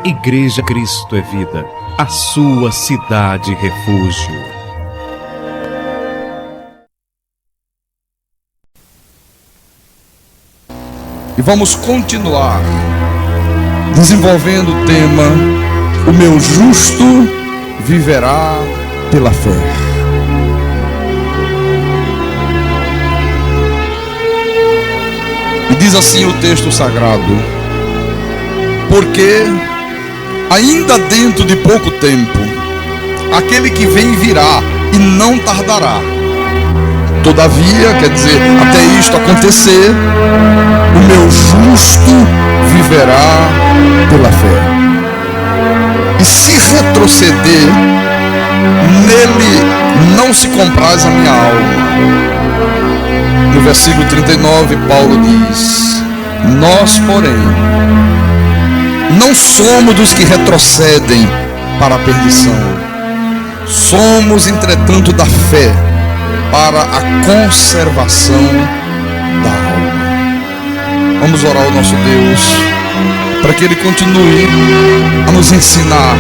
Igreja Cristo é Vida, a sua cidade refúgio. E vamos continuar desenvolvendo o tema: o meu justo viverá pela fé. E diz assim o texto sagrado: porque ainda dentro de pouco tempo aquele que vem virá e não tardará. Todavia, quer dizer, até isto acontecer, o meu justo viverá pela fé. E se retroceder, nele não se compraz a minha alma. No versículo 39, Paulo diz: nós, porém, não somos dos que retrocedem para a perdição. Somos, entretanto, da fé para a conservação da alma. Vamos orar ao nosso Deus para que Ele continue a nos ensinar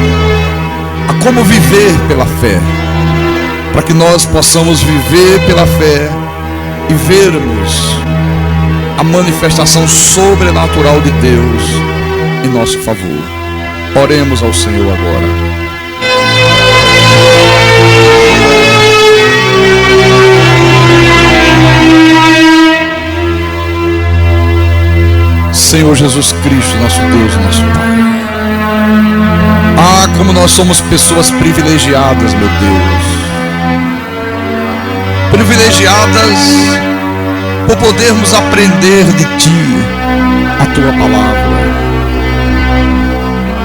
a como viver pela fé, para que nós possamos viver pela fé e vermos a manifestação sobrenatural de Deus em nosso favor. Oremos ao Senhor agora. Senhor Jesus Cristo, nosso Deus e nosso Pai. Ah, como nós somos pessoas privilegiadas, meu Deus. Privilegiadas por podermos aprender de Ti a Tua palavra,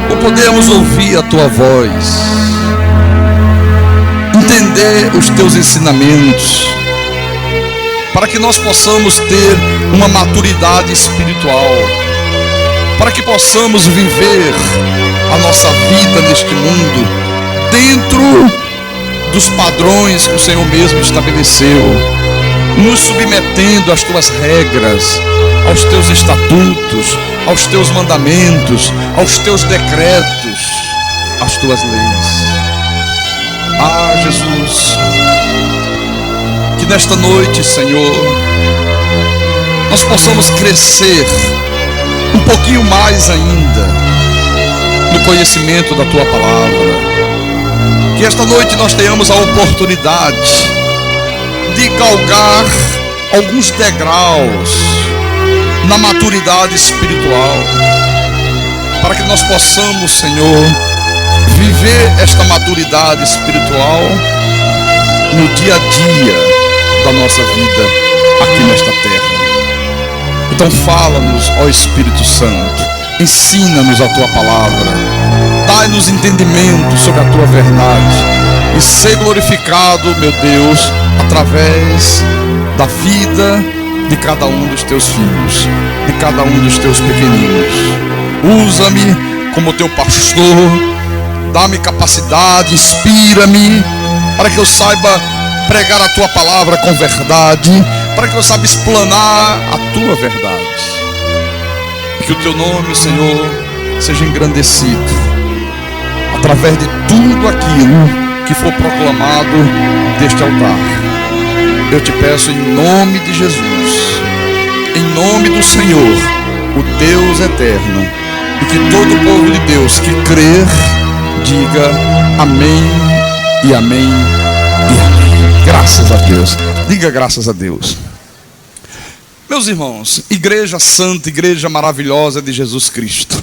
por podermos ouvir a Tua voz, entender os Teus ensinamentos, para que nós possamos ter uma maturidade espiritual, para que possamos viver a nossa vida neste mundo dentro dos padrões que o Senhor mesmo estabeleceu, nos submetendo às Tuas regras, aos Teus estatutos, aos Teus mandamentos, aos Teus decretos, às Tuas leis. Ah, Jesus, que nesta noite, Senhor, nós possamos crescer um pouquinho mais ainda no conhecimento da Tua palavra. Que esta noite nós tenhamos a oportunidade de galgar alguns degraus na maturidade espiritual, para que nós possamos, Senhor, viver esta maturidade espiritual no dia a dia da nossa vida aqui nesta terra. Então fala-nos, ó Espírito Santo, ensina-nos a Tua palavra, dai-nos entendimento sobre a Tua verdade, e ser glorificado, meu Deus, através da vida de cada um dos Teus filhos, de cada um dos Teus pequeninos. Usa-me como Teu pastor, dá-me capacidade, inspira-me, para que eu saiba pregar a Tua palavra com verdade, para que eu saiba explanar a Tua verdade. Que o Teu nome, Senhor, seja engrandecido através de tudo aquilo que for proclamado deste altar. Eu te peço em nome de Jesus, em nome do Senhor, o Deus eterno, e que todo o povo de Deus que crer diga amém e amém e amém. Graças a Deus. Diga graças a Deus. Meus irmãos, igreja santa, igreja maravilhosa de Jesus Cristo,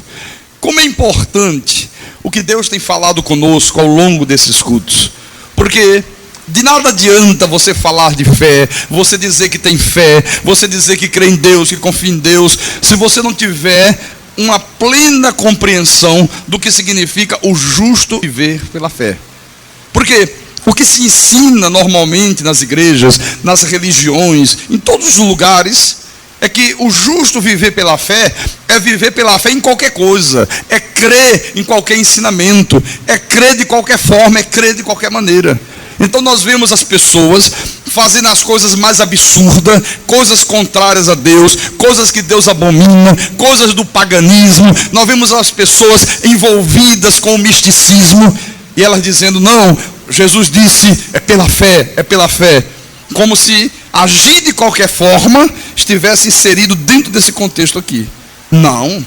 como é importante o que Deus tem falado conosco ao longo desses cultos, porque de nada adianta você falar de fé, você dizer que tem fé, você dizer que crê em Deus, que confia em Deus, se você não tiver uma plena compreensão do que significa o justo viver pela fé. Porque o que se ensina normalmente nas igrejas, nas religiões, em todos os lugares, é que o justo viver pela fé é viver pela fé em qualquer coisa, é crer em qualquer ensinamento, é crer de qualquer forma, é crer de qualquer maneira. Então nós vemos as pessoas fazendo as coisas mais absurdas, coisas contrárias a Deus, coisas que Deus abomina, coisas do paganismo. Nós vemos as pessoas envolvidas com o misticismo, e elas dizendo, não, Jesus disse, é pela fé, como se agir de qualquer forma estivesse inserido dentro desse contexto aqui. Não.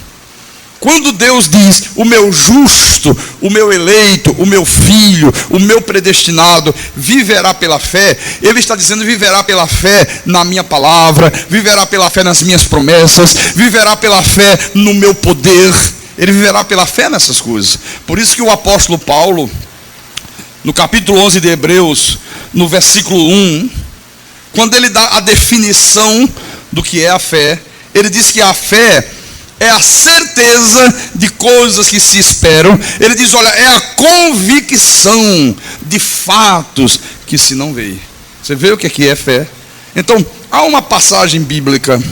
Quando Deus diz, o meu justo, o meu eleito, o meu filho, o meu predestinado, viverá pela fé, Ele está dizendo, viverá pela fé na minha palavra, viverá pela fé nas minhas promessas, viverá pela fé no meu poder, Ele viverá pela fé nessas coisas. Por isso que o apóstolo Paulo, no capítulo 11 de Hebreus, no versículo 1, quando ele dá a definição do que é a fé, ele diz que a fé é a certeza de coisas que se esperam. Ele diz, olha, é a convicção de fatos que se não vê. Você vê o que é fé? Então, há uma passagem bíblica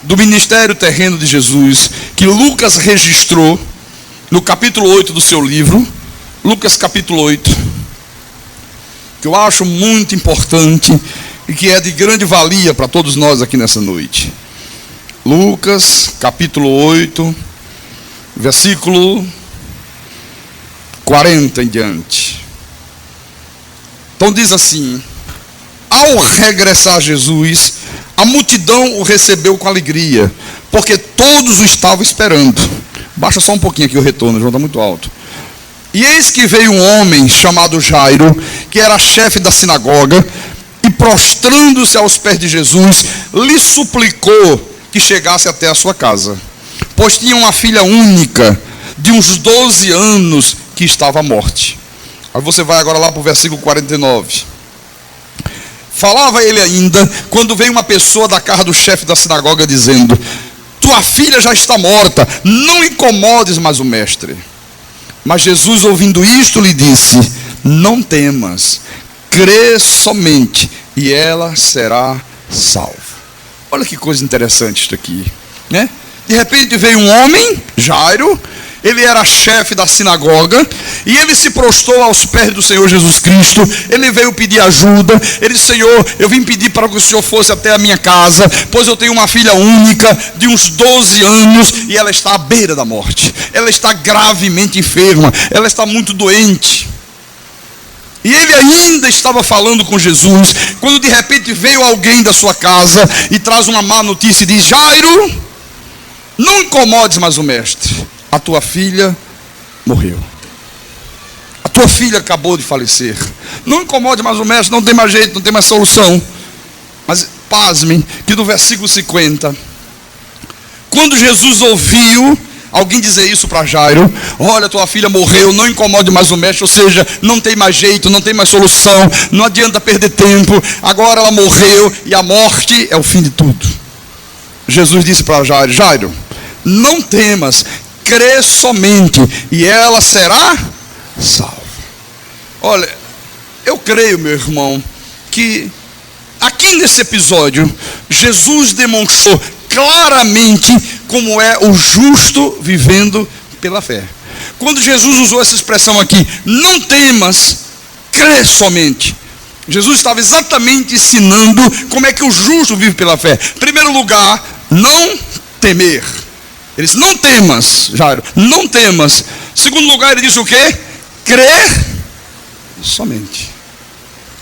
do ministério terreno de Jesus, que Lucas registrou, no capítulo 8 do seu livro, Lucas capítulo 8, que eu acho muito importante, e que é de grande valia para todos nós aqui nessa noite. Lucas, capítulo 8, versículo 40 em diante. Então diz assim: ao regressar Jesus, a multidão o recebeu com alegria, porque todos o estavam esperando. Baixa só um pouquinho aqui o retorno, João, está muito alto. E eis que veio um homem chamado Jairo, que era chefe da sinagoga, e prostrando-se aos pés de Jesus, lhe suplicou que chegasse até a sua casa, pois tinha uma filha única, de uns 12 anos, que estava à morte. Aí você vai agora lá para o versículo 49. Falava ele ainda, quando veio uma pessoa da casa do chefe da sinagoga, dizendo: tua filha já está morta, não incomodes mais o mestre. Mas Jesus, ouvindo isto, lhe disse: não temas, crê somente, e ela será salva. Olha que coisa interessante isso aqui, né? De repente veio um homem, Jairo, ele era chefe da sinagoga, e ele se prostrou aos pés do Senhor Jesus Cristo. Ele veio pedir ajuda. Ele disse: Senhor, eu vim pedir para que o Senhor fosse até a minha casa, pois eu tenho uma filha única, de uns 12 anos, e ela está à beira da morte. Ela está gravemente enferma, ela está muito doente. E ele ainda estava falando com Jesus, quando de repente veio alguém da sua casa e traz uma má notícia e diz: Jairo, não incomodes mais o mestre, a tua filha morreu. A tua filha acabou de falecer. Não incomode mais o mestre, não tem mais jeito, não tem mais solução. Mas pasmem, que no versículo 50, quando Jesus ouviu alguém dizer isso para Jairo: olha, tua filha morreu, não incomode mais o mestre. Ou seja, não tem mais jeito, não tem mais solução, não adianta perder tempo, agora ela morreu e a morte é o fim de tudo. Jesus disse para Jairo: Jairo, não temas, crê somente, e ela será salva. Olha, eu creio, meu irmão, que aqui nesse episódio Jesus demonstrou claramente como é o justo vivendo pela fé. Quando Jesus usou essa expressão aqui, não temas, crê somente, Jesus estava exatamente ensinando como é que o justo vive pela fé. Em primeiro lugar, não temer. Ele disse: não temas, Jairo, não temas. Em segundo lugar, ele disse o quê? Crer somente.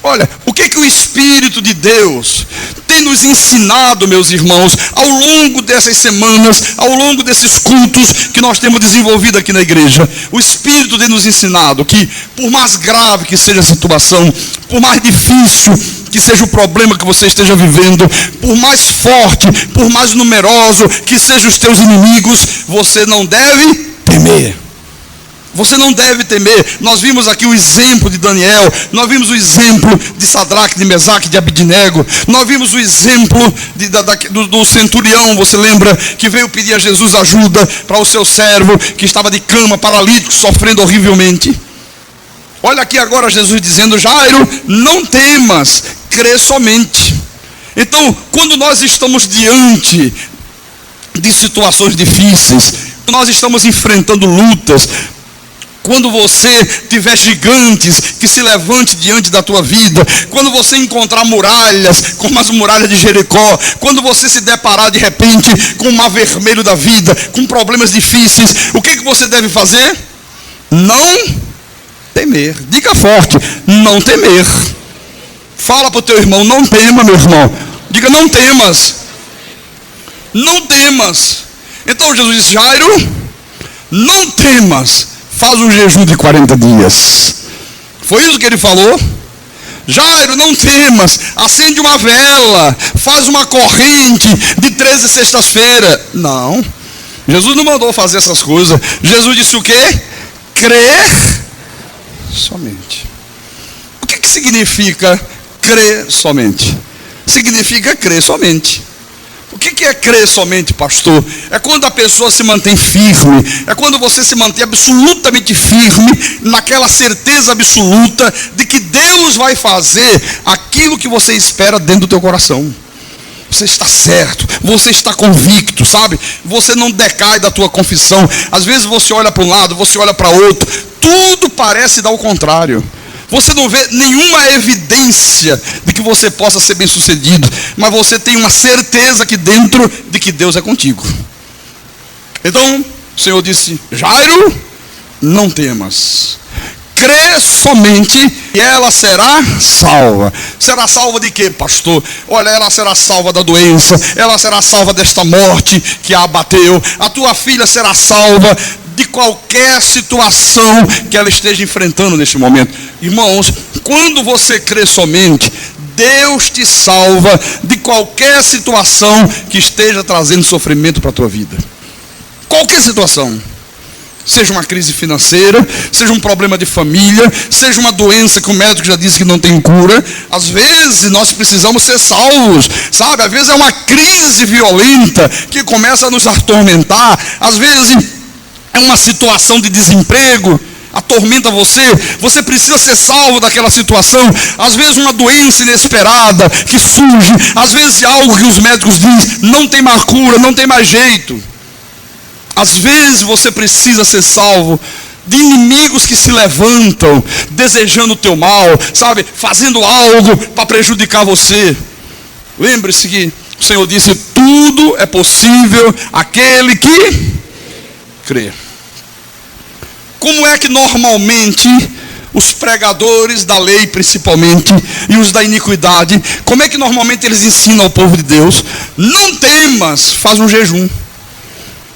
Olha, o que o Espírito de Deus tem nos ensinado, meus irmãos, ao longo dessas semanas, ao longo desses cultos que nós temos desenvolvido aqui na igreja. O Espírito tem nos ensinado que, por mais grave que seja a situação, por mais difícil que seja o problema que você esteja vivendo, por mais forte, por mais numeroso que sejam os teus inimigos, você não deve temer. Você não deve temer. Nós vimos aqui o exemplo de Daniel, nós vimos o exemplo de Sadraque, de Mesaque, de Abidnego, nós vimos o exemplo do centurião, você lembra, que veio pedir a Jesus ajuda para o seu servo, que estava de cama, paralítico, sofrendo horrivelmente. Olha aqui agora Jesus dizendo: Jairo, não temas, crê somente. Então, quando nós estamos diante de situações difíceis, nós estamos enfrentando lutas, quando você tiver gigantes que se levante diante da tua vida, quando você encontrar muralhas, como as muralhas de Jericó, quando você se deparar de repente com o mar vermelho da vida, com problemas difíceis, o que você deve fazer? Não temer. Diga forte, não temer. Fala para o teu irmão, não tema, meu irmão. Diga, não temas. Não temas. Então Jesus disse, Jairo, não temas, faz um jejum de 40 dias. Foi isso que ele falou? Jairo, não temas, acende uma vela, faz uma corrente de 13 sextas-feiras. Não, Jesus não mandou fazer essas coisas. Jesus disse o quê? Crer somente. O que significa crer somente? Significa crer somente. O que é crer somente, pastor? É quando a pessoa se mantém firme, é quando você se mantém absolutamente firme, naquela certeza absoluta de que Deus vai fazer aquilo que você espera dentro do teu coração. Você está certo, você está convicto, sabe? Você não decai da tua confissão. Às vezes você olha para um lado, você olha para outro, tudo parece dar o contrário. Você não vê nenhuma evidência de que você possa ser bem sucedido, mas você tem uma certeza aqui dentro de que Deus é contigo. Então, o Senhor disse, Jairo, não temas. Crê somente e ela será salva. Será salva de quê, pastor? Olha, ela será salva da doença, ela será salva desta morte que a abateu. A tua filha será salva de qualquer situação que ela esteja enfrentando neste momento. Irmãos, quando você crê somente, Deus te salva de qualquer situação que esteja trazendo sofrimento para a tua vida. Qualquer situação. Seja uma crise financeira, seja um problema de família, seja uma doença que o médico já disse que não tem cura. Às vezes nós precisamos ser salvos, sabe? Às vezes é uma crise violenta que começa a nos atormentar. Às vezes é uma situação de desemprego, atormenta você. Você precisa ser salvo daquela situação. Às vezes uma doença inesperada que surge, às vezes algo que os médicos dizem, não tem mais cura, não tem mais jeito. Às vezes você precisa ser salvo de inimigos que se levantam, desejando o teu mal, sabe, fazendo algo para prejudicar você. Lembre-se que o Senhor disse, tudo é possível àquele que crê. Como é que normalmente os pregadores da lei principalmente, e os da iniquidade, como é que normalmente eles ensinam ao povo de Deus? Não temas, faz um jejum.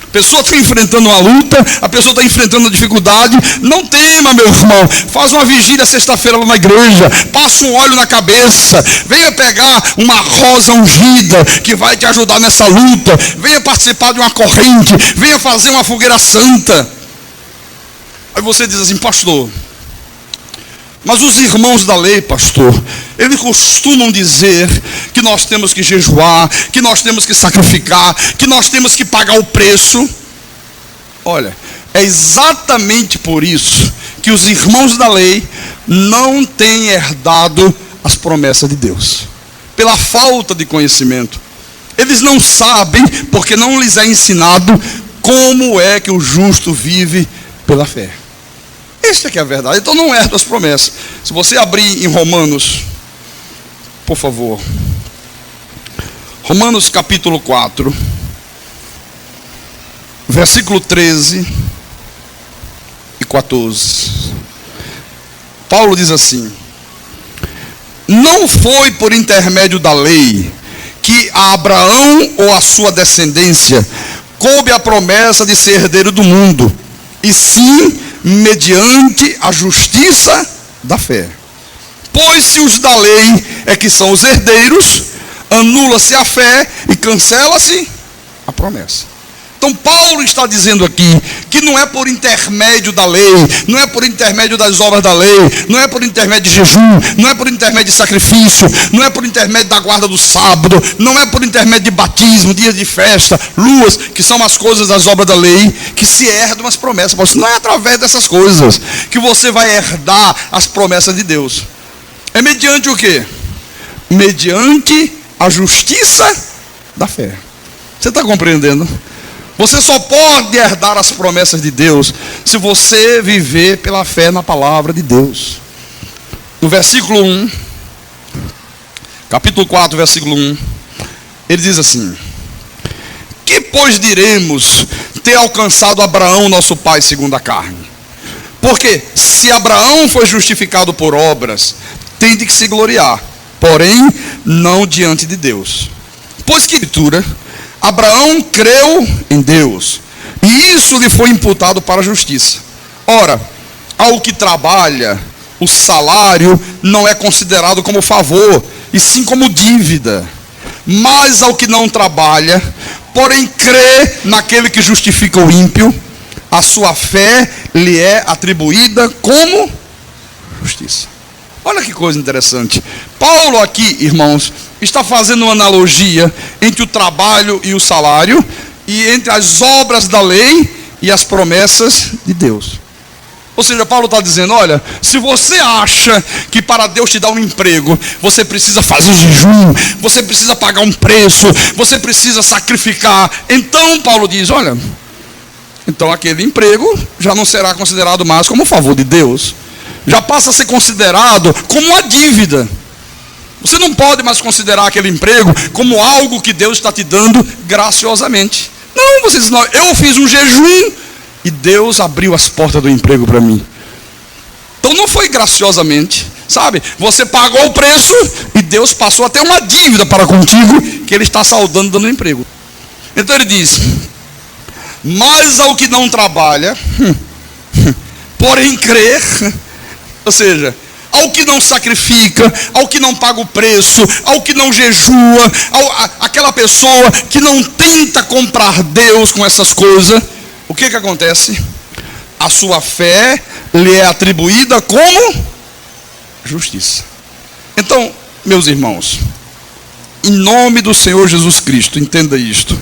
A pessoa está enfrentando uma luta, a pessoa está enfrentando uma dificuldade, não tema, meu irmão, faz uma vigília sexta-feira lá na igreja, passa um óleo na cabeça, venha pegar uma rosa ungida, que vai te ajudar nessa luta, venha participar de uma corrente, venha fazer uma fogueira santa. Aí você diz assim, pastor, mas os irmãos da lei, pastor, eles costumam dizer que nós temos que jejuar, que nós temos que sacrificar, que nós temos que pagar o preço. Olha, é exatamente por isso que os irmãos da lei não têm herdado as promessas de Deus. Pela falta de conhecimento. Eles não sabem, porque não lhes é ensinado como é que o justo vive pela fé. Esta é que é a verdade. Então não herda as promessas. Se você abrir em Romanos, por favor. Romanos capítulo 4, versículo 13 e 14. Paulo diz assim: não foi por intermédio da lei que a Abraão ou a sua descendência coube a promessa de ser herdeiro do mundo, e sim mediante a justiça da fé. Pois se os da lei é que são os herdeiros, anula-se a fé e cancela-se a promessa. Então Paulo está dizendo aqui que não é por intermédio da lei, não é por intermédio das obras da lei, não é por intermédio de jejum, não é por intermédio de sacrifício, não é por intermédio da guarda do sábado, não é por intermédio de batismo, dias de festa, luas, que são as coisas das obras da lei, que se herdam as promessas. Não é através dessas coisas que você vai herdar as promessas de Deus. É mediante o quê? Mediante a justiça da fé. Você está compreendendo? Você só pode herdar as promessas de Deus se você viver pela fé na palavra de Deus. No versículo 1, capítulo 4, versículo 1, ele diz assim: que pois diremos ter alcançado Abraão, nosso pai, segundo a carne? Porque se Abraão foi justificado por obras, tem de que se gloriar, porém não diante de Deus. Pois que escritura, Abraão creu em Deus, e isso lhe foi imputado para a justiça. Ora, ao que trabalha, o salário não é considerado como favor, e sim como dívida. Mas ao que não trabalha, porém crê naquele que justifica o ímpio, a sua fé lhe é atribuída como justiça. Olha que coisa interessante. Paulo aqui, irmãos, está fazendo uma analogia entre o trabalho e o salário, e entre as obras da lei e as promessas de Deus. Ou seja, Paulo está dizendo, olha, se você acha que para Deus te dar um emprego, você precisa fazer jejum, você precisa pagar um preço, você precisa sacrificar, então Paulo diz, olha, então aquele emprego já não será considerado mais como favor de Deus, já passa a ser considerado como uma dívida. Você não pode mais considerar aquele emprego como algo que Deus está te dando graciosamente. Não, você diz, não, eu fiz um jejum e Deus abriu as portas do emprego para mim. Então não foi graciosamente, sabe? Você pagou o preço e Deus passou até uma dívida para contigo que Ele está saldando dando emprego. Então ele diz, mas ao que não trabalha, porém crer, ou seja, ao que não sacrifica, ao que não paga o preço, ao que não jejua, aquela pessoa que não tenta comprar Deus com essas coisas, o que acontece? A sua fé lhe é atribuída como justiça. Então, meus irmãos, em nome do Senhor Jesus Cristo, entenda isto.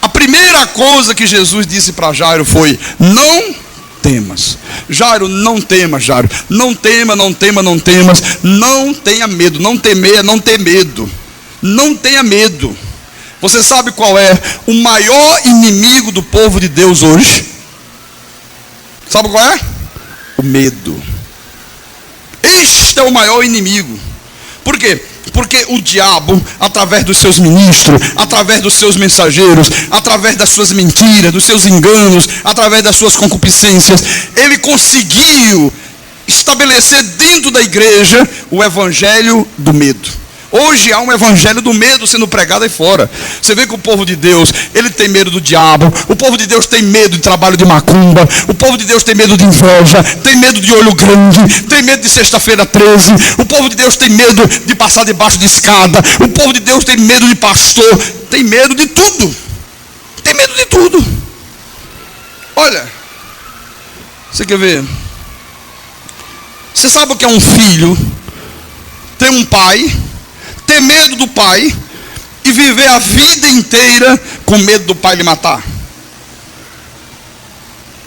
A primeira coisa que Jesus disse para Jairo foi, não temas. Jairo, não temas, Jairo. Não tema, não tema, não temas. Não tenha medo. Não temer é não ter medo. Não tenha medo. Você sabe qual é o maior inimigo do povo de Deus hoje? Sabe qual é? O medo. Este é o maior inimigo. Por quê? Porque o diabo, através dos seus ministros, através dos seus mensageiros, através das suas mentiras, dos seus enganos, através das suas concupiscências, ele conseguiu estabelecer dentro da igreja o evangelho do medo. Hoje há um evangelho do medo sendo pregado aí fora. Você vê que o povo de Deus, ele tem medo do diabo. O povo de Deus tem medo de trabalho de macumba. O povo de Deus tem medo de inveja. Tem medo de olho grande. Tem medo de sexta-feira 13. O povo de Deus tem medo de passar debaixo de escada. O povo de Deus tem medo de pastor. Tem medo de tudo. Tem medo de tudo. Olha, você quer ver? Você sabe o que é um filho? Tem um pai, ter medo do pai e viver a vida inteira com medo do pai lhe matar.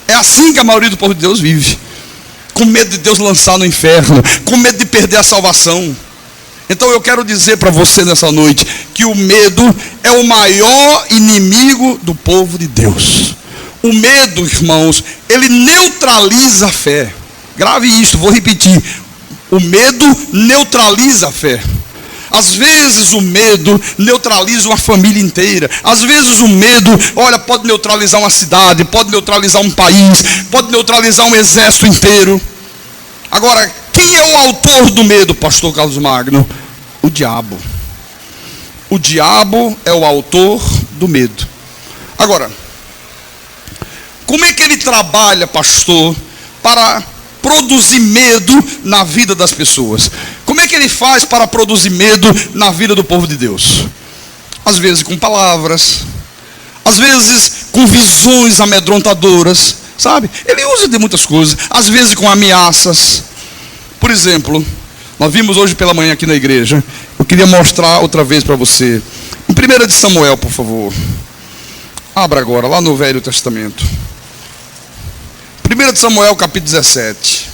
É assim que a maioria do povo de Deus vive, com medo de Deus lançar no inferno, com medo de perder a salvação. Então eu quero dizer para você nessa noite que o medo é o maior inimigo do povo de Deus. O medo, irmãos, ele neutraliza a fé. Grave isso, vou repetir. O medo neutraliza a fé. Às vezes o medo neutraliza uma família inteira. Às vezes o medo, olha, pode neutralizar uma cidade, pode neutralizar um país, pode neutralizar um exército inteiro. Agora, quem é o autor do medo, pastor Carlos Magno? O diabo. O diabo é o autor do medo. Agora, como é que ele trabalha, pastor, para produzir medo na vida das pessoas? Como é que ele faz para produzir medo na vida do povo de Deus? Às vezes com palavras, às vezes com visões amedrontadoras, sabe? Ele usa de muitas coisas, às vezes com ameaças. Por exemplo, nós vimos hoje pela manhã aqui na igreja, eu queria mostrar outra vez para você. Em 1 de Samuel, por favor. Abra agora, lá no Velho Testamento. 1 de Samuel, capítulo 17.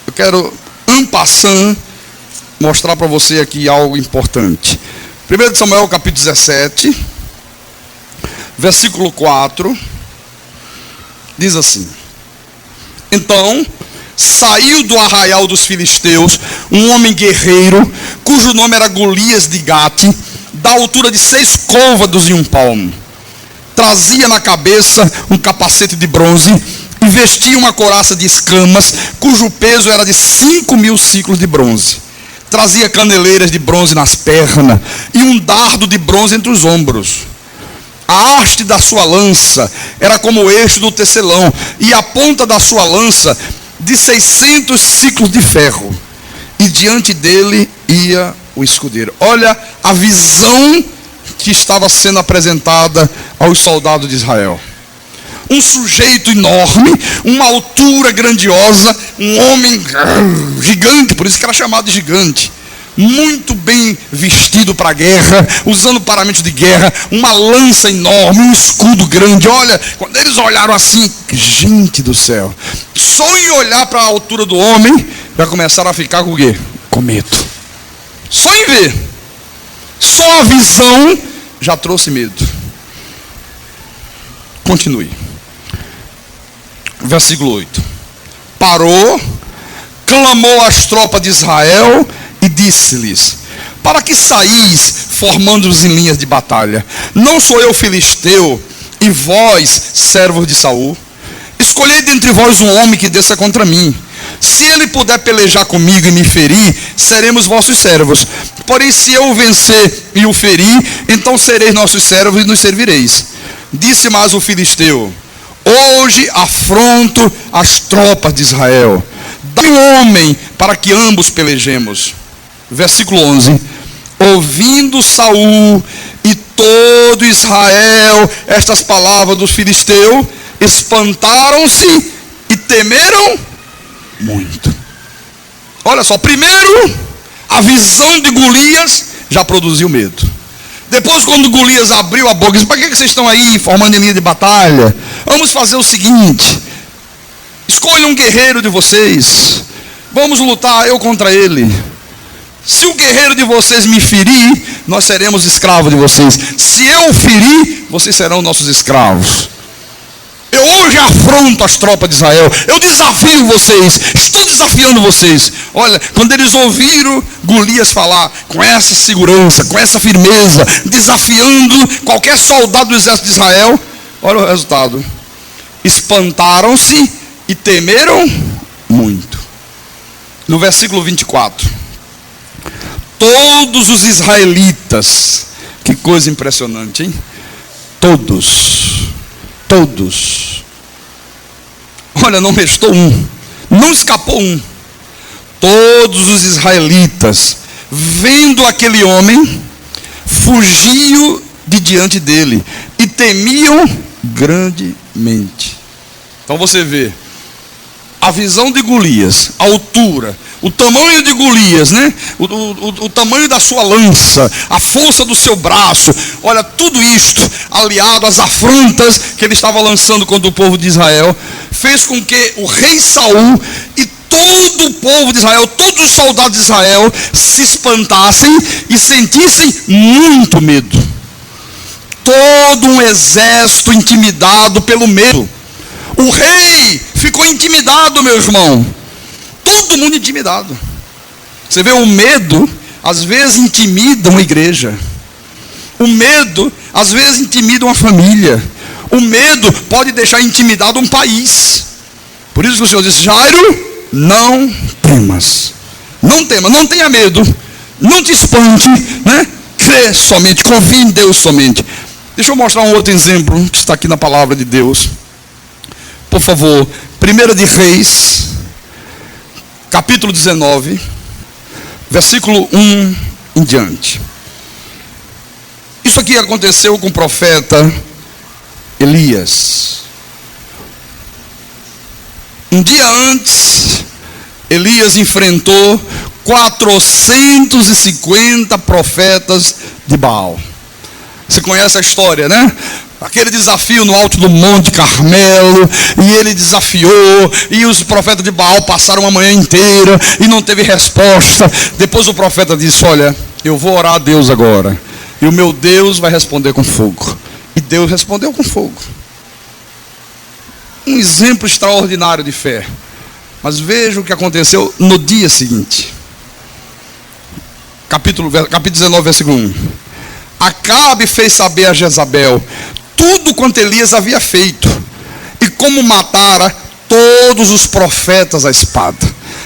Eu quero, en passant, mostrar para você aqui algo importante. 1 de Samuel, capítulo 17. versículo 4, diz assim: então saiu do arraial dos filisteus um homem guerreiro, cujo nome era Golias de Gate, da altura de 6 côvados e 1 palmo. Trazia na cabeça um capacete de bronze e vestia uma couraça de escamas, cujo peso era de 5.000 ciclos de bronze. Trazia caneleiras de bronze nas pernas e um dardo de bronze entre os ombros. A haste da sua lança era como o eixo do tecelão, e a ponta da sua lança de 600 ciclos de ferro. E diante dele ia o escudeiro. Olha a visão que estava sendo apresentada aos soldados de Israel. Um sujeito enorme, uma altura grandiosa, um homem gigante, por isso que era chamado de gigante, muito bem vestido para a guerra, usando paramentos de guerra, uma lança enorme, um escudo grande. Olha, quando eles olharam assim, gente do céu, só em olhar para a altura do homem, já começaram a ficar com o quê? Com medo. Só em ver, só a visão já trouxe medo. Continue. Versículo 8. Parou, clamou às tropas de Israel e disse-lhes: para que saís formando-vos em linhas de batalha? Não sou eu filisteu e vós servos de Saul? Escolhei dentre vós um homem que desça contra mim. Se ele puder pelejar comigo e me ferir, seremos vossos servos. Porém, se eu o vencer e o ferir, então sereis nossos servos e nos servireis. Disse mais o filisteu: hoje afronto as tropas de Israel. Dá um homem para que ambos pelejemos. Versículo 11. Ouvindo Saul e todo Israel estas palavras do filisteu, espantaram-se e temeram muito. Olha só, primeiro a visão de Golias já produziu medo. Depois, quando Golias abriu a boca, disse: para que vocês estão aí formando em linha de batalha? Vamos fazer o seguinte: escolham um guerreiro de vocês, vamos lutar eu contra ele. Se o guerreiro de vocês me ferir, nós seremos escravos de vocês. Se eu o ferir, vocês serão nossos escravos. Eu hoje afronto as tropas de Israel. Eu desafio vocês. Estou desafiando vocês. Olha, quando eles ouviram Golias falar com essa segurança, com essa firmeza, desafiando qualquer soldado do exército de Israel, olha o resultado: espantaram-se e temeram muito. No versículo 24: todos os israelitas, que coisa impressionante, hein? Todos. Olha, não restou um, não escapou um. Todos os israelitas, vendo aquele homem, fugiam de diante dele e temiam grandemente. Então você vê a visão de Golias, a altura, o tamanho de Golias, né? O tamanho da sua lança, a força do seu braço. Olha, tudo isto, aliado às afrontas que ele estava lançando contra o povo de Israel, fez com que o rei Saul e todo o povo de Israel, todos os soldados de Israel, se espantassem e sentissem muito medo. Todo um exército intimidado pelo medo. O rei ficou intimidado, meu irmão. Todo mundo intimidado. Você vê, o medo às vezes intimida uma igreja. O medo às vezes intimida uma família. O medo pode deixar intimidado um país. Por isso que o Senhor disse: Jairo, não temas. Não tema, não tenha medo. Não te espante, né? Crê somente, confie em Deus somente. Deixa eu mostrar um outro exemplo que está aqui na palavra de Deus. Por favor, 1 de Reis, capítulo 19, versículo 1 em diante. Isso aqui aconteceu com o profeta Elias. Um dia antes, Elias enfrentou 450 profetas de Baal. Você conhece a história, né? Aquele desafio no alto do Monte Carmelo, e ele desafiou, e os profetas de Baal passaram uma manhã inteira e não teve resposta. Depois o profeta disse: olha, eu vou orar a Deus agora, e o meu Deus vai responder com fogo. E Deus respondeu com fogo. Um exemplo extraordinário de fé. Mas veja o que aconteceu no dia seguinte. Capítulo 19, versículo 1. Acabe fez saber a Jezabel tudo quanto Elias havia feito, e como matara todos os profetas à espada.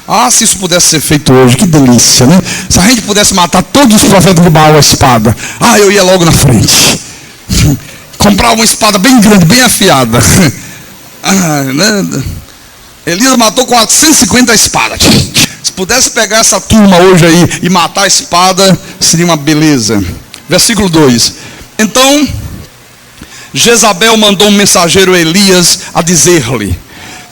Ah, se isso pudesse ser feito hoje, que delícia, né? Se a gente pudesse matar todos os profetas de Baal à espada, eu ia logo na frente. Comprar uma espada bem grande, bem afiada. Elias matou 450 espadas. Se pudesse pegar essa turma hoje aí e matar a espada, seria uma beleza. Versículo 2. Então Jezabel mandou um mensageiro a Elias a dizer-lhe: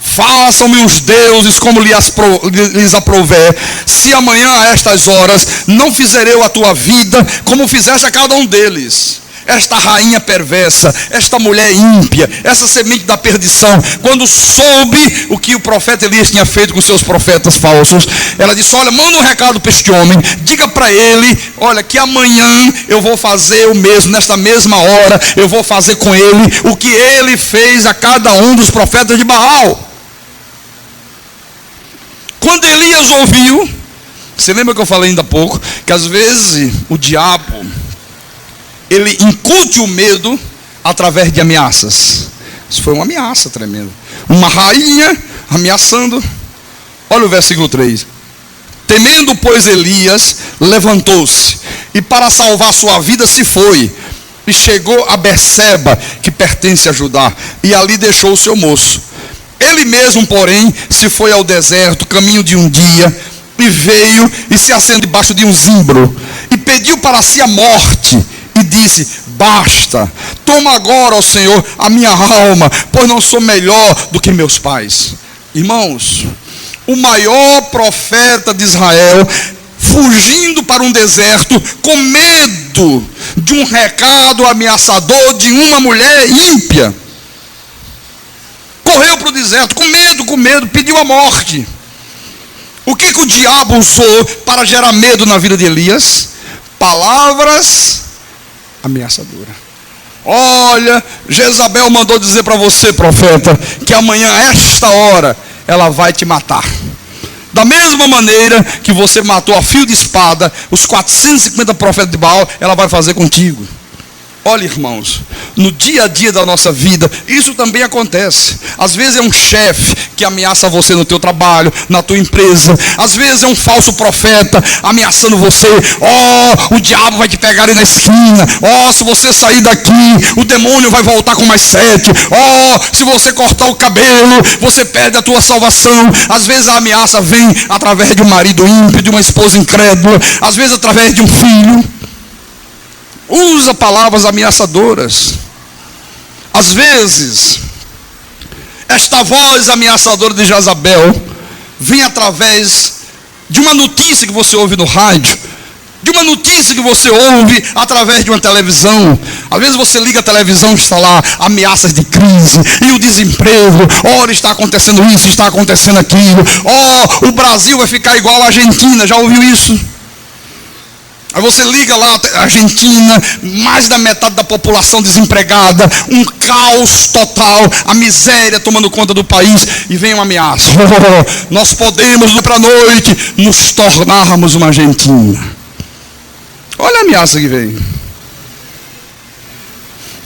façam-me os deuses como lhes aprouver, se amanhã a estas horas não fizer eu a tua vida como fizeste a cada um deles. Esta rainha perversa, esta mulher ímpia, essa semente da perdição, quando soube o que o profeta Elias tinha feito com seus profetas falsos, ela disse: olha, manda um recado para este homem, diga para ele, olha, que amanhã eu vou fazer o mesmo, nesta mesma hora, eu vou fazer com ele o que ele fez a cada um dos profetas de Baal. Quando Elias ouviu, você lembra que eu falei ainda há pouco, que às vezes o diabo, ele incute o medo através de ameaças. Isso foi uma ameaça tremenda. Uma rainha ameaçando. Olha o versículo 3. Temendo, pois, Elias, levantou-se, e para salvar sua vida se foi, e chegou a Berseba, que pertence a Judá, e ali deixou o seu moço. Ele mesmo, porém, se foi ao deserto, caminho de um dia, e veio e se assentou debaixo de um zimbro, e pediu para si a morte, e disse: basta, toma agora, ó Senhor, a minha alma, pois não sou melhor do que meus pais. Irmãos, o maior profeta de Israel, fugindo para um deserto, com medo de um recado ameaçador de uma mulher ímpia, correu para o deserto, com medo, pediu a morte. O que o diabo usou para gerar medo na vida de Elias? Palavras ameaçadoras. Olha, Jezabel mandou dizer para você, profeta, que amanhã, a esta hora, ela vai te matar. Da mesma maneira que você matou a fio de espada os 450 profetas de Baal, ela vai fazer contigo. Olha, irmãos, no dia a dia da nossa vida, isso também acontece. Às vezes é um chefe que ameaça você no teu trabalho, na tua empresa. Às vezes é um falso profeta ameaçando você. O diabo vai te pegar ali na esquina. Se você sair daqui, o demônio vai voltar com mais 7. Se você cortar o cabelo, você perde a tua salvação. Às vezes a ameaça vem através de um marido ímpio, de uma esposa incrédula. Às vezes através de um filho. Usa palavras ameaçadoras. Às vezes, esta voz ameaçadora de Jezabel vem através de uma notícia que você ouve no rádio, de uma notícia que você ouve através de uma televisão. Às vezes você liga a televisão, está lá ameaças de crise e o desemprego. Ora, está acontecendo isso, está acontecendo aquilo. O Brasil vai ficar igual a Argentina. Já ouviu isso? Aí você liga lá, Argentina, mais da metade da população desempregada, um caos total, a miséria tomando conta do país, e vem uma ameaça. Nós podemos, para a noite, nos tornarmos uma Argentina. Olha a ameaça que vem.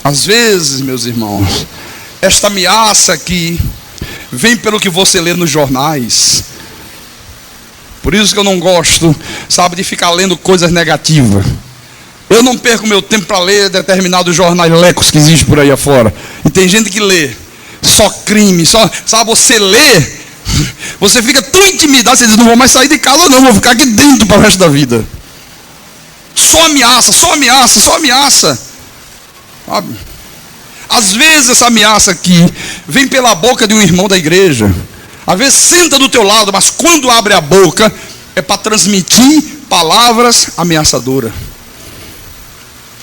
Às vezes, meus irmãos, esta ameaça aqui vem pelo que você lê nos jornais. Por isso que eu não gosto, de ficar lendo coisas negativas. Eu não perco meu tempo para ler determinados jornais lecos que existem por aí afora. E tem gente que lê só crime, você lê, você fica tão intimidado, você diz: não vou mais sair de casa não, vou ficar aqui dentro para o resto da vida. Só ameaça, só ameaça, só ameaça. Sabe? Às vezes essa ameaça aqui vem pela boca de um irmão da igreja. Às vezes senta do teu lado, mas quando abre a boca é para transmitir palavras ameaçadoras.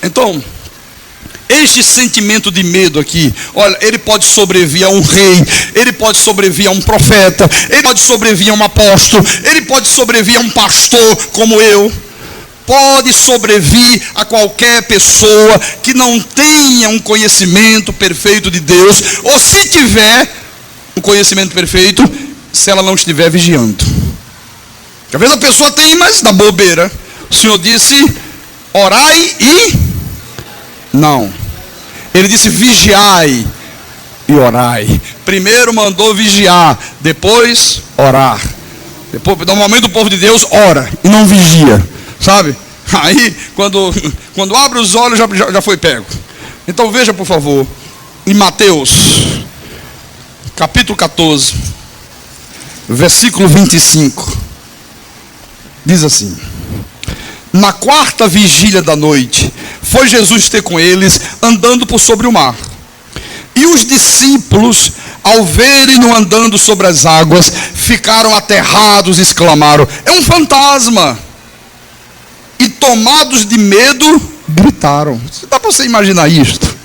Então, este sentimento de medo aqui, olha, ele pode sobreviver a um rei, ele pode sobreviver a um profeta, ele pode sobreviver a um apóstolo, ele pode sobreviver a um pastor como eu. pode sobrevir a qualquer pessoa que não tenha um conhecimento perfeito de Deus, ou se tiver um conhecimento perfeito, se ela não estiver vigiando. Às vezes a pessoa tem, mas na bobeira. O Senhor disse, orai e... Não. Ele disse, vigiai e orai. Primeiro mandou vigiar, depois orar. Depois, normalmente o povo de Deus ora e não vigia, sabe? Aí, quando abre os olhos, já foi pego. Então veja, por favor, em Mateus, capítulo 14, versículo 25. Diz assim: na quarta vigília da noite, foi Jesus ter com eles, andando por sobre o mar. E os discípulos, ao verem-no andando sobre as águas, ficaram aterrados e exclamaram: é um fantasma! E tomados de medo, gritaram. Dá para você imaginar isto?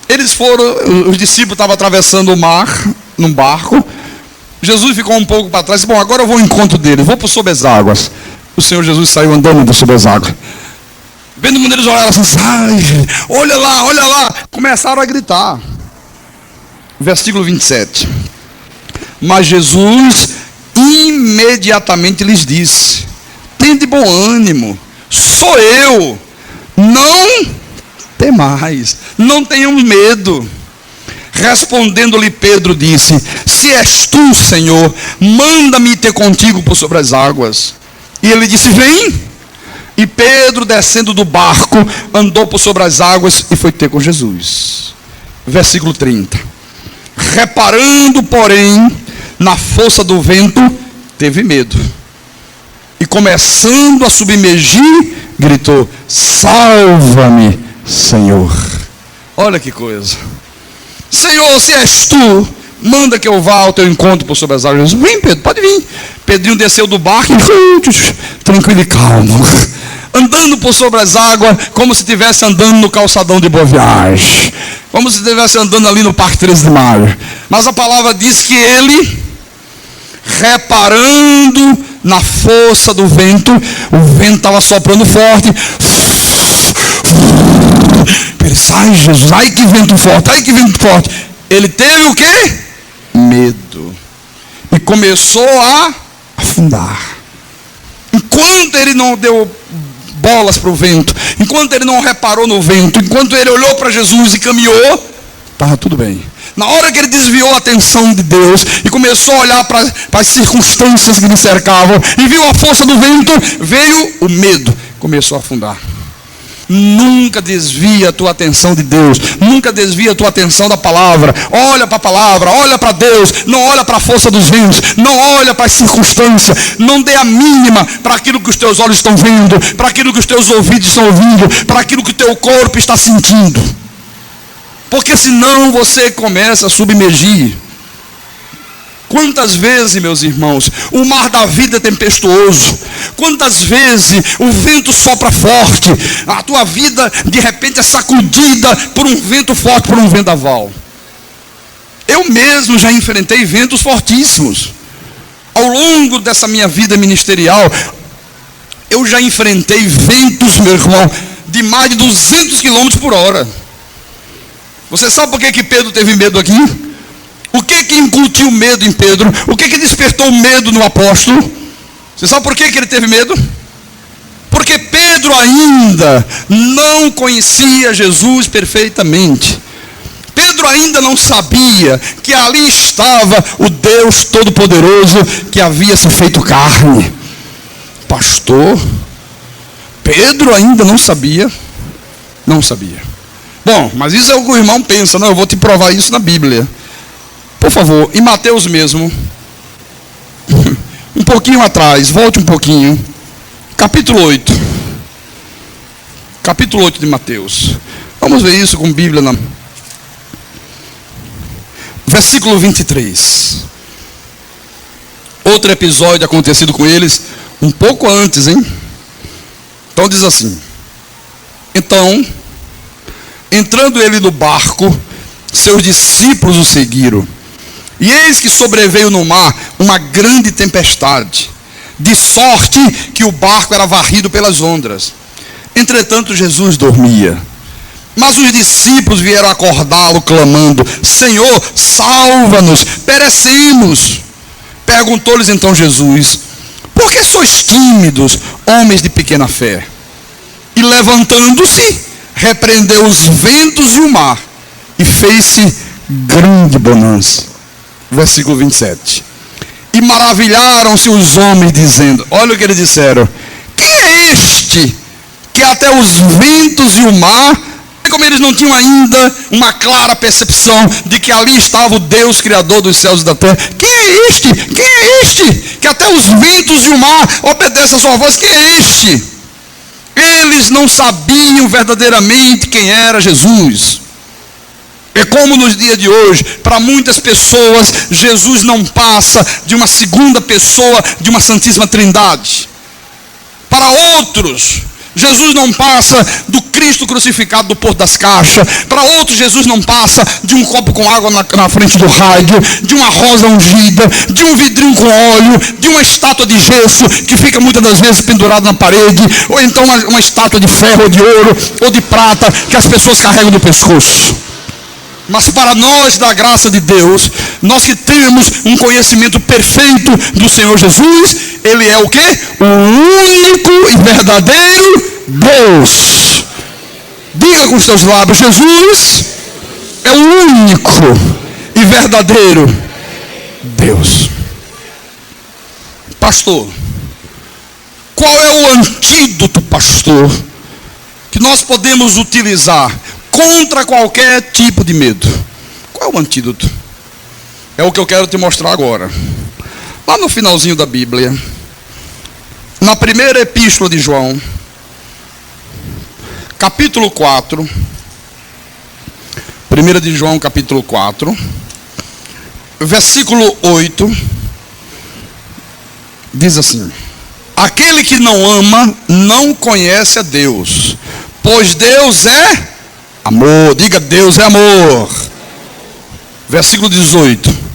Eles foram, os discípulos estavam atravessando o mar, num barco. Jesus ficou um pouco para trás, disse, bom, agora eu vou ao encontro deles, vou por sobre as águas. O Senhor Jesus saiu andando por sobre as águas. Vendo quando eles olharam assim, ai, olha lá, começaram a gritar. Versículo 27. Mas Jesus imediatamente lhes disse: tende bom ânimo, sou eu, não temais, não tenham medo. Respondendo-lhe Pedro disse: se és tu, Senhor, manda-me ter contigo por sobre as águas. E ele disse: vem. E Pedro, descendo do barco, andou por sobre as águas e foi ter com Jesus. Versículo 30. Reparando, porém, na força do vento, teve medo. E começando a submergir, gritou: salva-me, Senhor. Olha que coisa. Senhor, se és tu, manda que eu vá ao teu encontro por sobre as águas. Vem, Pedro, pode vir. Pedrinho desceu do barco e tranquilo e calmo, andando por sobre as águas, como se estivesse andando no calçadão de Boa Viagem, como se estivesse andando ali no Parque 13 de Maio. Mas a palavra diz que ele, reparando na força do vento, o vento estava soprando forte. Ele disse: ai, Jesus, ai que vento forte, ai que vento forte. Ele teve o quê? Medo. E começou a afundar. Enquanto ele não deu bolas para o vento, enquanto ele não reparou no vento, enquanto ele olhou para Jesus e caminhou, estava tudo bem. Na hora que ele desviou a atenção de Deus e começou a olhar para as circunstâncias que lhe cercavam e viu a força do vento, veio o medo, começou a afundar. Nunca desvia a tua atenção de Deus, nunca desvia a tua atenção da palavra. Olha para a palavra, olha para Deus, não olha para a força dos ventos, não olha para as circunstâncias, não dê a mínima para aquilo que os teus olhos estão vendo, para aquilo que os teus ouvidos estão ouvindo, para aquilo que o teu corpo está sentindo, porque senão você começa a submergir. Quantas vezes, meus irmãos, o mar da vida é tempestuoso. Quantas vezes o vento sopra forte. A tua vida, de repente, é sacudida por um vento forte, por um vendaval. Eu mesmo já enfrentei ventos fortíssimos. Ao longo dessa minha vida ministerial, eu já enfrentei ventos, meu irmão, de mais de 200 km por hora. Você sabe por que Pedro teve medo aqui? O que incutiu medo em Pedro? O que despertou medo no apóstolo? Você sabe por que ele teve medo? Porque Pedro ainda não conhecia Jesus perfeitamente. Pedro ainda não sabia que ali estava o Deus Todo-Poderoso que havia se feito carne. Pastor, Pedro ainda não sabia. Não sabia. Bom, mas isso é o que o irmão pensa. Não, eu vou te provar isso na Bíblia. Por favor, em Mateus mesmo, um pouquinho atrás, volte um pouquinho, capítulo 8, capítulo 8 de Mateus, vamos ver isso com Bíblia na mão, versículo 23, outro episódio acontecido com eles, um pouco antes, hein? Então diz assim: então, entrando ele no barco, seus discípulos o seguiram. E eis que sobreveio no mar uma grande tempestade, de sorte que o barco era varrido pelas ondas. Entretanto, Jesus dormia. Mas os discípulos vieram acordá-lo, clamando: Senhor, salva-nos, perecemos. Perguntou-lhes então Jesus: por que sois tímidos, homens de pequena fé? E levantando-se, repreendeu os ventos e o mar, e fez-se grande bonança. Versículo 27. E maravilharam-se os homens, dizendo: olha o que eles disseram: quem é este que até os ventos e o mar... Como eles não tinham ainda uma clara percepção de que ali estava o Deus Criador dos céus e da terra. Quem é este? Quem é este? Que até os ventos e o mar obedecem a sua voz. Quem é este? Eles não sabiam verdadeiramente quem era Jesus. É como nos dias de hoje, para muitas pessoas, Jesus não passa de uma segunda pessoa de uma Santíssima Trindade. Para outros, Jesus não passa do Cristo crucificado do Porto das Caixas. Para outros, Jesus não passa de um copo com água na frente do rádio, de uma rosa ungida, de um vidrinho com óleo, de uma estátua de gesso que fica muitas das vezes pendurada na parede, ou então uma estátua de ferro, ou de ouro, ou de prata, que as pessoas carregam no pescoço. Mas para nós, da graça de Deus, nós que temos um conhecimento perfeito do Senhor Jesus, Ele é o quê? O único e verdadeiro Deus. Diga com os seus lábios: Jesus é o único e verdadeiro Deus. Pastor, qual é o antídoto, pastor, que nós podemos utilizar contra qualquer tipo de medo? Qual é o antídoto? É o que eu quero te mostrar agora. Lá no finalzinho da Bíblia, na primeira epístola de João, capítulo 4, 1 de João, capítulo 4, versículo 8, diz assim: aquele que não ama não conhece a Deus, pois Deus é amor. Diga: Deus é amor. Versículo 18: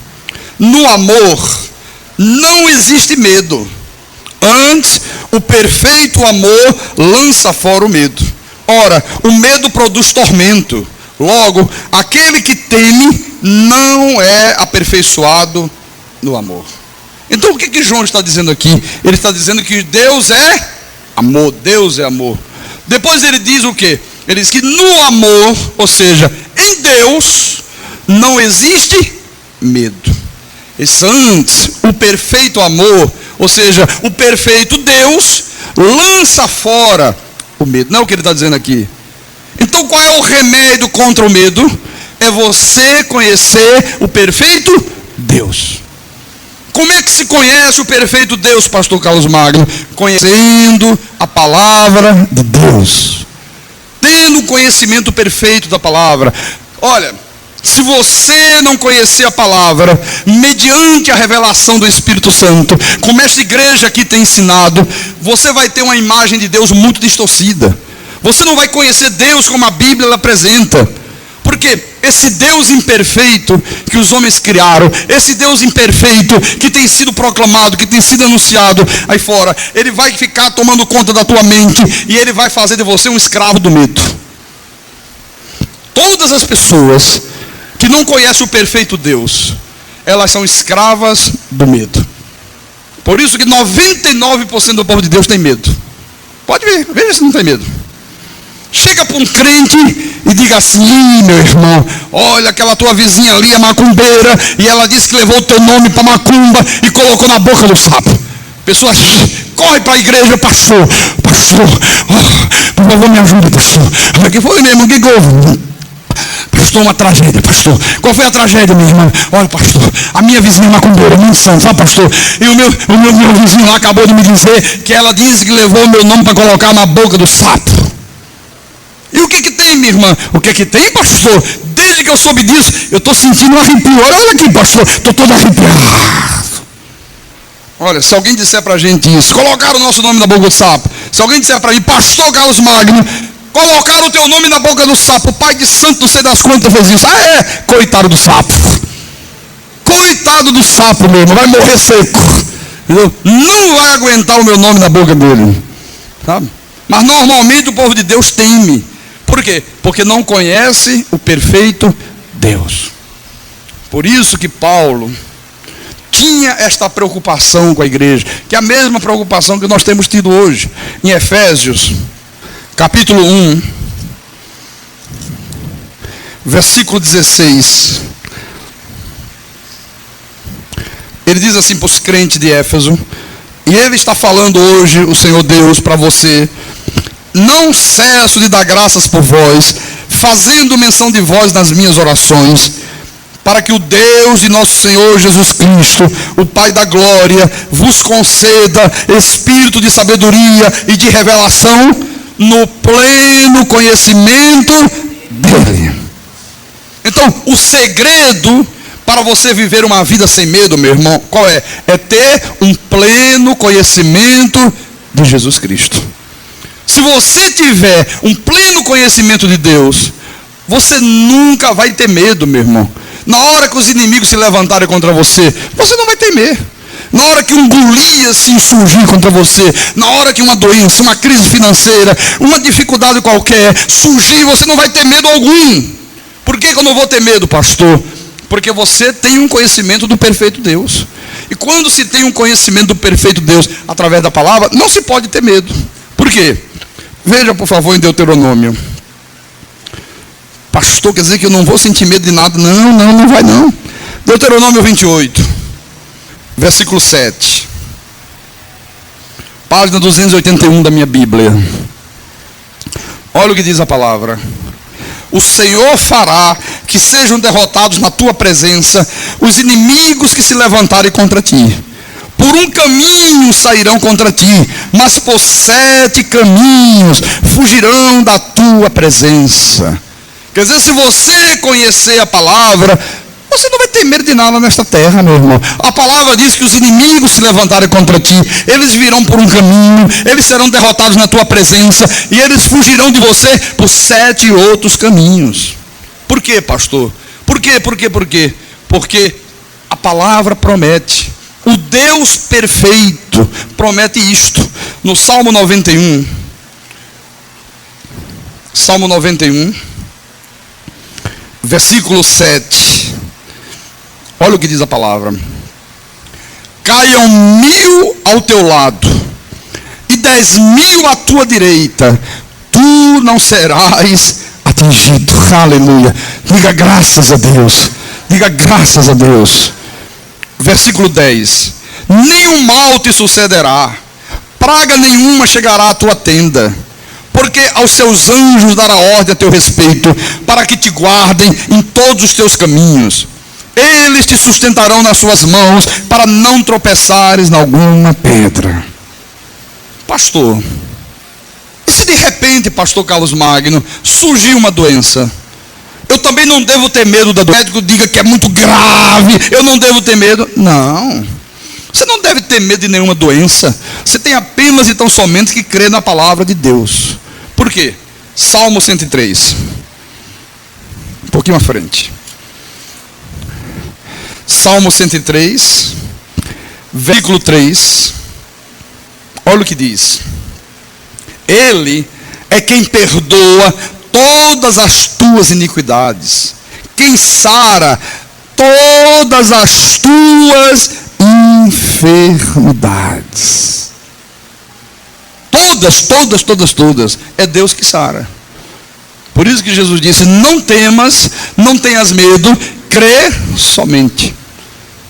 no amor não existe medo, antes o perfeito amor lança fora o medo. Ora, o medo produz tormento. Logo, aquele que teme não é aperfeiçoado no amor. Então o que João está dizendo aqui? Ele está dizendo que Deus é amor. Deus é amor. Depois ele diz o quê? Ele diz que no amor, ou seja, em Deus, não existe medo. Isso antes, o perfeito amor, ou seja, o perfeito Deus, lança fora o medo. Não é o que ele está dizendo aqui. Então qual é o remédio contra o medo? É você conhecer o perfeito Deus. Como é que se conhece o perfeito Deus, pastor Carlos Magno? Conhecendo a palavra de Deus. Tendo o conhecimento perfeito da palavra. Olha, se você não conhecer a palavra, mediante a revelação do Espírito Santo, como esta igreja aqui tem ensinado, você vai ter uma imagem de Deus muito distorcida. Você não vai conhecer Deus como a Bíblia apresenta. Porque esse Deus imperfeito que os homens criaram, esse Deus imperfeito que tem sido proclamado, que tem sido anunciado aí fora, ele vai ficar tomando conta da tua mente e ele vai fazer de você um escravo do medo. Todas as pessoas que não conhecem o perfeito Deus, elas são escravas do medo. Por isso que 99% do povo de Deus tem medo. Pode ver, veja se não tem medo. Chega para um crente e diga assim: meu irmão, olha, aquela tua vizinha ali é macumbeira, e ela disse que levou o teu nome para macumba e colocou na boca do sapo. Pessoas corre para a igreja: pastor, por favor me ajuda, pastor. O que foi mesmo? O que houve? Pastor, uma tragédia, pastor. Qual foi a tragédia, minha irmã? Olha, pastor, a minha vizinha macumbeira, muito santa, sabe, pastor? E o meu vizinho lá acabou de me dizer que ela disse que levou o meu nome para colocar na boca do sapo. E o que tem, minha irmã? O que tem, pastor? Desde que eu soube disso, eu estou sentindo um arrepio. Olha aqui, pastor, estou todo arrepiado. Olha, se alguém disser para a gente isso, colocar o nosso nome na boca do sapo. Se alguém disser para mim: pastor Carlos Magno, colocar o teu nome na boca do sapo, pai de santo, não sei das quantas vezes isso. Coitado do sapo. Coitado do sapo mesmo, vai morrer seco. entendeu? Não vai aguentar o meu nome na boca dele, sabe? Mas normalmente o povo de Deus teme. Por quê? Porque não conhece o perfeito Deus. Por isso que Paulo tinha esta preocupação com a igreja, que é a mesma preocupação que nós temos tido hoje. Em Efésios, capítulo 1, versículo 16. Ele diz assim para os crentes de Éfeso, e ele está falando hoje, o Senhor Deus, para você: não cesso de dar graças por vós, fazendo menção de vós nas minhas orações, para que o Deus de nosso Senhor Jesus Cristo, o Pai da glória, vos conceda espírito de sabedoria e de revelação no pleno conhecimento dele. Então, o segredo para você viver uma vida sem medo, meu irmão, qual é? É ter um pleno conhecimento de Jesus Cristo. Se você tiver um pleno conhecimento de Deus, você nunca vai ter medo, meu irmão. Na hora que os inimigos se levantarem contra você, você não vai temer. Na hora que um Golias se insurgir contra você, na hora que uma doença, uma crise financeira, uma dificuldade qualquer surgir, você não vai ter medo algum. Por que eu não vou ter medo, pastor? Porque você tem um conhecimento do perfeito Deus. E quando se tem um conhecimento do perfeito Deus através da palavra, não se pode ter medo. Por quê? Veja, por favor, em Deuteronômio. Pastor, quer dizer que eu não vou sentir medo de nada? Não vai não. Deuteronômio 28, versículo 7. Página 281 da minha Bíblia. Olha o que diz a palavra. O Senhor fará que sejam derrotados na tua presença os inimigos que se levantarem contra ti. Por um caminho sairão contra ti, mas por 7 caminhos fugirão da tua presença. Quer dizer, se você conhecer a palavra, você não vai ter medo de nada nesta terra, meu irmão. A palavra diz que os inimigos se levantarem contra ti, eles virão por um caminho, eles serão derrotados na tua presença, e eles fugirão de você por 7 outros caminhos. Por quê, pastor? Por quê? Porque a palavra promete. O Deus perfeito promete isto. No Salmo 91, versículo 7. Olha o que diz a palavra. Caiam 1000 ao teu lado e 10.000 à tua direita, tu não serás atingido. Aleluia. Diga graças a Deus. Diga graças a Deus. Versículo 10. Nenhum mal te sucederá, praga nenhuma chegará à tua tenda, porque aos seus anjos dará ordem a teu respeito, para que te guardem em todos os teus caminhos. Eles te sustentarão nas suas mãos, para não tropeçares em alguma pedra. Pastor, e se de repente, pastor Carlos Magno, surgir uma doença? Eu também não devo ter medo da doença. O médico diga que é muito grave, eu não devo ter medo. Não, você não deve ter medo de nenhuma doença. Você tem apenas e tão somente que crer na palavra de Deus. Por quê? Salmo 103. Um pouquinho à frente. Salmo 103, versículo 3. Olha o que diz. Ele é quem perdoa todas as tuas iniquidades, quem sara todas as tuas enfermidades. Todas. É Deus que sara. Por isso que Jesus disse: não temas, não tenhas medo, crê somente.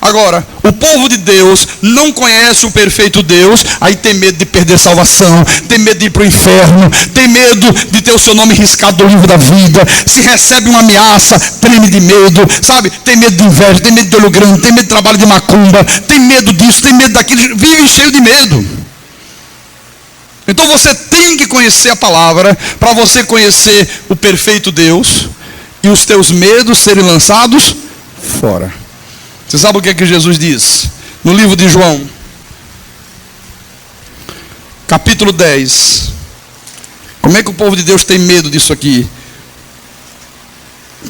Agora, o povo de Deus não conhece o perfeito Deus, aí tem medo de perder salvação, tem medo de ir para o inferno, tem medo de ter o seu nome riscado do livro da vida. Se recebe uma ameaça, treme de medo, sabe? Tem medo de inveja, tem medo de olho grande, tem medo de trabalho de macumba, tem medo disso, tem medo daquilo, vive cheio de medo. Então você tem que conhecer a palavra, para você conhecer o perfeito Deus, e os teus medos serem lançados fora. Você sabe o que é que Jesus diz? No livro de João, capítulo 10. Como é que o povo de Deus tem medo disso aqui?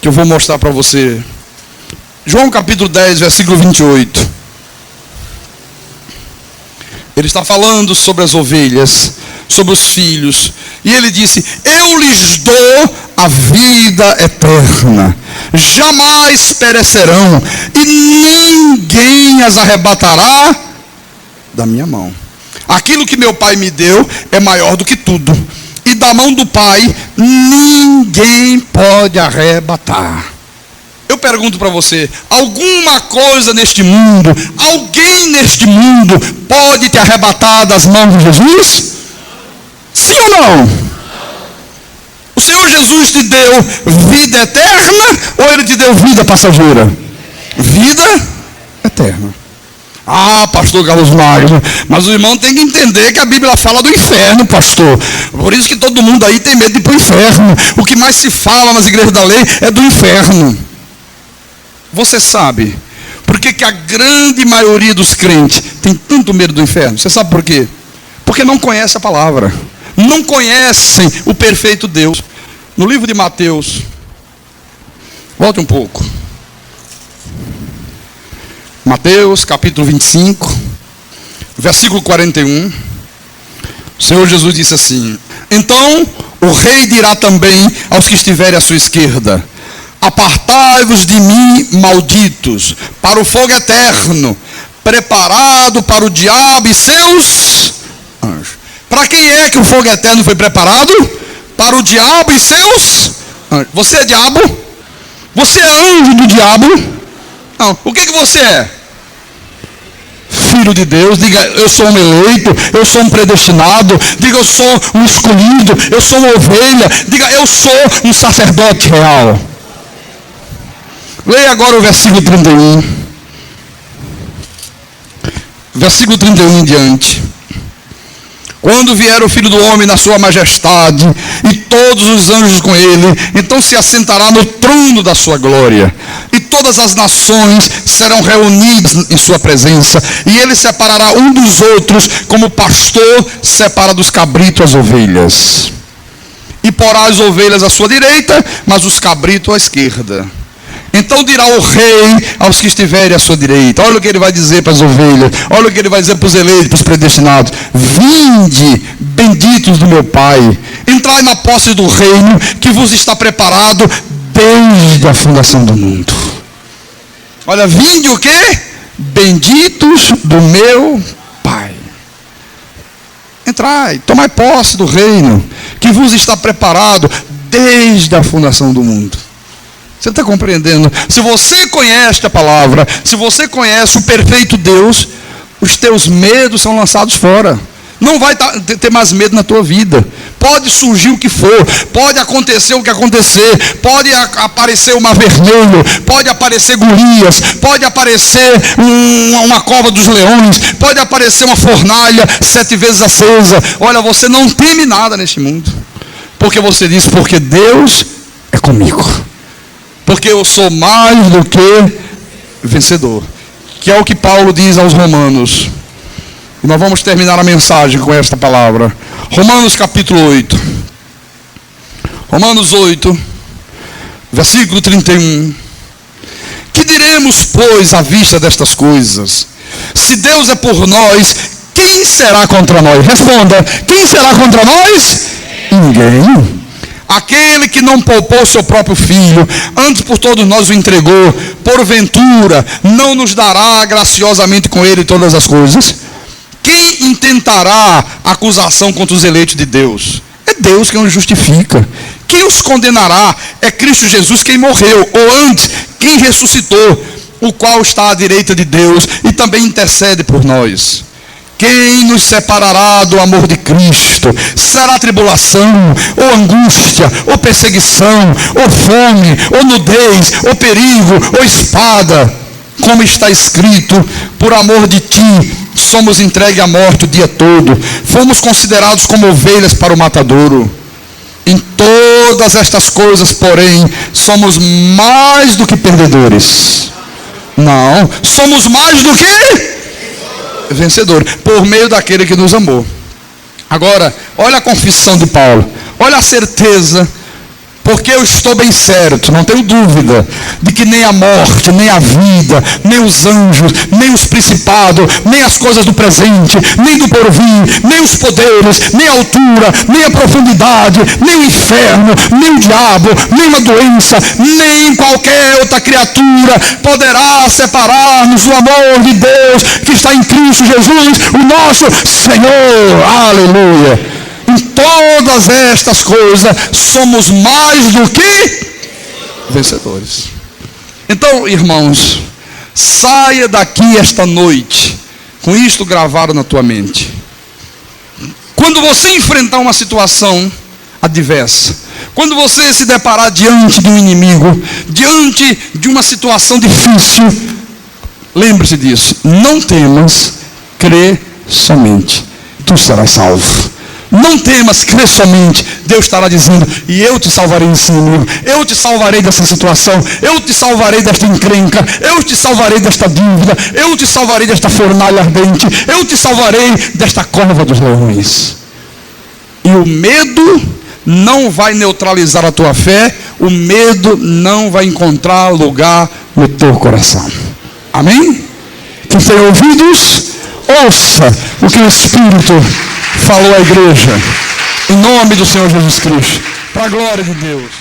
Que eu vou mostrar para você. João capítulo 10, versículo 28. Ele está falando sobre as ovelhas, sobre os filhos. E ele disse: eu lhes dou a vida eterna. Jamais perecerão. E ninguém as arrebatará da minha mão. Aquilo que meu Pai me deu é maior do que tudo. E da mão do Pai ninguém pode arrebatar. Eu pergunto para você: alguma coisa neste mundo, alguém neste mundo pode te arrebatar das mãos de Jesus? Sim ou não? O Senhor Jesus te deu vida eterna ou Ele te deu vida passageira? Vida eterna. Ah, pastor Carlos Magno, mas o irmão tem que entender que a Bíblia fala do inferno, pastor. Por isso que todo mundo aí tem medo de ir para o inferno. O que mais se fala nas igrejas da lei é do inferno. Você sabe por que a grande maioria dos crentes tem tanto medo do inferno? Você sabe por quê? Porque não conhece a palavra. Não conhecem o perfeito Deus. No livro de Mateus, volte um pouco. Mateus capítulo 25, versículo 41. O Senhor Jesus disse assim: então o rei dirá também aos que estiverem à sua esquerda: apartai-vos de mim, malditos, para o fogo eterno, preparado para o diabo e seus anjos. Para quem é que o fogo eterno foi preparado? Para o diabo e seus anjos. Você é diabo? Você é anjo do diabo? Não. O que você é? Filho de Deus. Diga: eu sou um eleito, eu sou um predestinado. Diga: eu sou um escolhido, eu sou uma ovelha. Diga: eu sou um sacerdote real. Leia agora o versículo 31. Versículo 31 em diante. Quando vier o Filho do Homem na sua majestade, e todos os anjos com ele, então se assentará no trono da sua glória. E todas as nações serão reunidas em sua presença. E ele separará um dos outros, como o pastor separa dos cabritos as ovelhas. E porá as ovelhas à sua direita, mas os cabritos à esquerda. Então dirá o rei aos que estiverem à sua direita: olha o que ele vai dizer para as ovelhas, olha o que ele vai dizer para os eleitos, para os predestinados: vinde, benditos do meu Pai, entrai na posse do reino que vos está preparado desde a fundação do mundo. Olha, vinde o quê? Benditos do meu Pai. Entrai, tomai posse do reino que vos está preparado desde a fundação do mundo. Você está compreendendo? Se você conhece a palavra, se você conhece o perfeito Deus, os teus medos são lançados fora. Não vai ter mais medo na tua vida. Pode surgir o que for, pode acontecer o que acontecer, pode aparecer o mar vermelho, pode aparecer Golias, pode aparecer uma cova dos leões, pode aparecer uma fornalha 7 vezes acesa. Olha, você não teme nada neste mundo, porque você diz: porque Deus é comigo. Porque eu sou mais do que vencedor. Que é o que Paulo diz aos Romanos. E nós vamos terminar a mensagem com esta palavra. Romanos capítulo 8. Romanos 8, versículo 31. Que diremos, pois, à vista destas coisas? Se Deus é por nós, quem será contra nós? Responda: quem será contra nós? Ninguém. Aquele que não poupou seu próprio filho, antes por todos nós o entregou, porventura não nos dará graciosamente com ele todas as coisas? Quem intentará acusação contra os eleitos de Deus? É Deus quem os justifica. Quem os condenará? É Cristo Jesus quem morreu, ou antes, quem ressuscitou, o qual está à direita de Deus e também intercede por nós. Quem nos separará do amor de Cristo? Será tribulação, ou angústia, ou perseguição, ou fome, ou nudez, ou perigo, ou espada? Como está escrito: por amor de ti, somos entregues à morte o dia todo. Fomos considerados como ovelhas para o matadouro. Em todas estas coisas, porém, somos mais do que perdedores. Não, somos mais do que vencedor, por meio daquele que nos amou. Agora, olha a confissão de Paulo, olha a certeza Porque eu estou bem certo, não tenho dúvida, de que nem a morte, nem a vida, nem os anjos, nem os principados, nem as coisas do presente, nem do porvir, nem os poderes, nem a altura, nem a profundidade, nem o inferno, nem o diabo, nem uma doença, nem qualquer outra criatura poderá separar-nos do amor de Deus que está em Cristo Jesus, o nosso Senhor. Aleluia! Em todas estas coisas somos mais do que vencedores. Então, irmãos, saia daqui esta noite com isto gravado na tua mente. Quando você enfrentar uma situação adversa, quando você se deparar diante de um inimigo, diante de uma situação difícil, lembre-se disso: não temas, crê somente, tu serás salvo. Não temas, crê somente. Deus estará dizendo: e eu te salvarei desse inimigo, eu te salvarei dessa situação, eu te salvarei desta encrenca, eu te salvarei desta dívida, eu te salvarei desta fornalha ardente, eu te salvarei desta cova dos leões. E o medo não vai neutralizar a tua fé, o medo não vai encontrar lugar no teu coração. Amém? Quem tem ouvidos, ouça o que o Espírito falou à igreja, em nome do Senhor Jesus Cristo, para a glória de Deus.